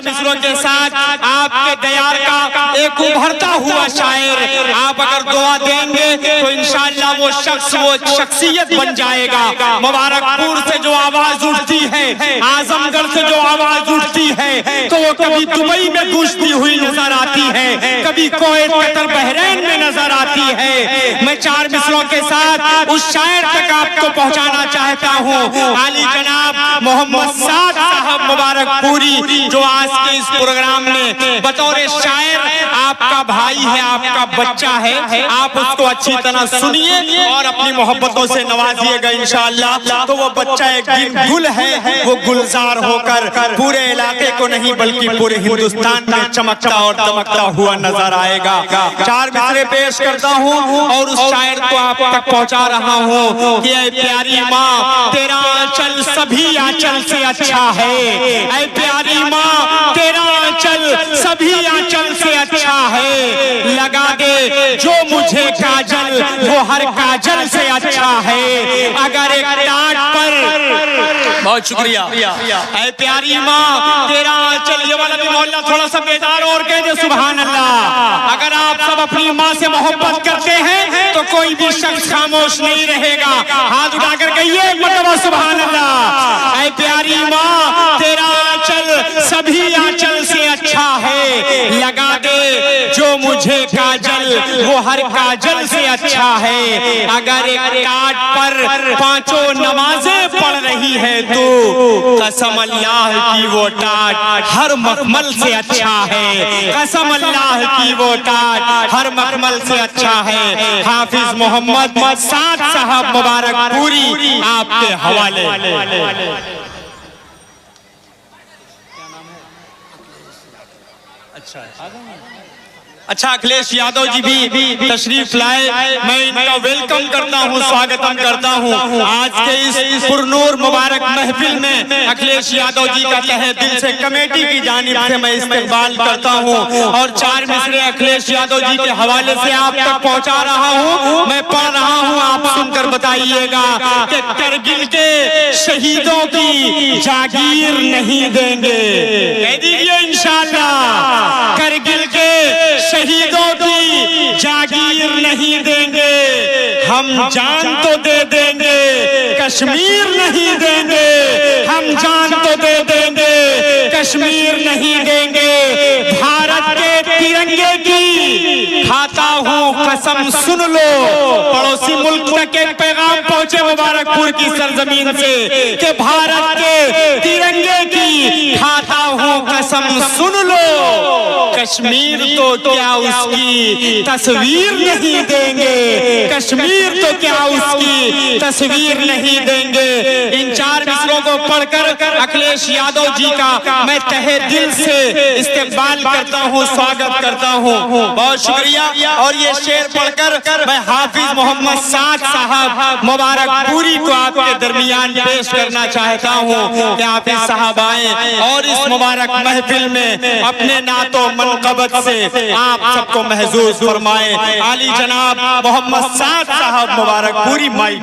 चार मिसरों के साथ आपके दयार का एक उभरता हुआ शायर आप अगर दुआ देंगे तो इंशाअल्लाह वो शख्स वो शख्सियत बन जाएगा। मुबारकपुर से जो आवाज उठती है, आजमगढ़ से जो आवाज उठती है, तो वो कभी दुबई में गूंजती हुई नजर आती है, कभी कुवैत, कतर, बहरीन में नजर आती है। मैं चार मिसरों के साथ उस शायर तक आपको पहुंचाना चाहता हूँ, आली जनाब मोहम्मद साद साहब मुबारकपुरी, जो आज के इस प्रोग्राम में बतौर शायर आपका भाई है, आपका बच्चा है। आप उसको अच्छी तरह सुनिए और अपनी मोहब्बतों से नवाजिएगा इंशाअल्लाह। तो वो बच्चा एक दिन गुल है, वो गुलजार होकर पूरे इलाके को नहीं बल्कि पूरे हिंदुस्तान में चमकता और दमकता हुआ नजर आएगा। चार मिसरे पेश करता हूँ और उस शायर को आप तक पहुँचा रहा हूँ कि ऐ प्यारी माँ तेरा आंचल सभी आंचल से अच्छा है, ऐ प्यारी माँ तेरा आंचल सभी आंचल से अच्छा है, लगा दे जो मुझे काजल वो हर काजल से अच्छा है। अगर एक टाट पर बहुत शुक्रिया, ऐ प्यारी माँ तेरा आंचल, ये वाला भी मोहल्ला थोड़ा सा बेदार और कह दे सुभान अल्लाह। अगर आप सब अपनी माँ से मोहब्बत करते हैं तो कोई भी शख्स खामोश नहीं रहेगा, हाथ उठाकर कहिए मतलब सुभान अल्लाह। ऐ प्यारी माँ तेरा आंचल सभी आंचल से अच्छा है, लगा दे जो मुझे काजल वो हर काजल से अच्छा है। अगर एक टाट पर पांचों नमाजें पढ़ रही है तो कसम अल्लाह की वो टाट हर मखमल से अच्छा है, कसम अल्लाह की वो टाट हर मखमल से अच्छा है। हाफिज मोहम्मद साद साहब मुबारकपुरी आपके हवाले। अच्छा अखिलेश यादव जी भी तशरीफ लाए, मैं इनका वेलकम करता हूँ, स्वागतम करता हूँ। आज के इस पुरनूर मुबारक महफिल में अखिलेश यादव जी का तहे दिल से कमेटी की जानिब से मैं इस्तकबाल करता हूँ और चार मिसरे अखिलेश यादव जी के हवाले से आप तक पहुँचा रहा हूँ। मैं पढ़ रहा हूँ, आप सुनकर बताइएगा कि करगिल के शहीदों की जागीर नहीं देंगे, कह दीजिए इंशाअल्लाह। करगिल के शहीदों की जागीर नहीं देंगे, हम जान तो दे देंगे कश्मीर नहीं देंगे, हम जान तो दे देंगे कश्मीर नहीं देंगे। भारत के तिरंगे की खाता हूँ कसम सुन लो, पड़ोसी मुल्क तक एक पैगाम पहुंचे मुबारकपुर की सरजमीन से कि भारत के तिरंगे की खाता हूँ कसम सुन लो, कश्मीर तो क्या उसकी तस्वीर नहीं देंगे, कश्मीर तो क्या उसकी तस्वीर नहीं देंगे। इन चार मिसरों को पढ़कर अखिलेश यादव जी का मैं तहे दिल से इस्तकबाल करता हूँ, स्वागत करता हूँ, बहुत शुक्रिया। और ये शेर पढ़कर मैं हाफिज मोहम्मद साद साहब मुबारकपुरी को आपके दरमियान पेश करना चाहता हूँ कि हाफिज साहब आए और इस मुबारक महफिल में अपने नातो मनकबत से आप सबको महसूस फरमाए। आली जनाब मोहम्मद साद साहब मुबारकपुरी माई।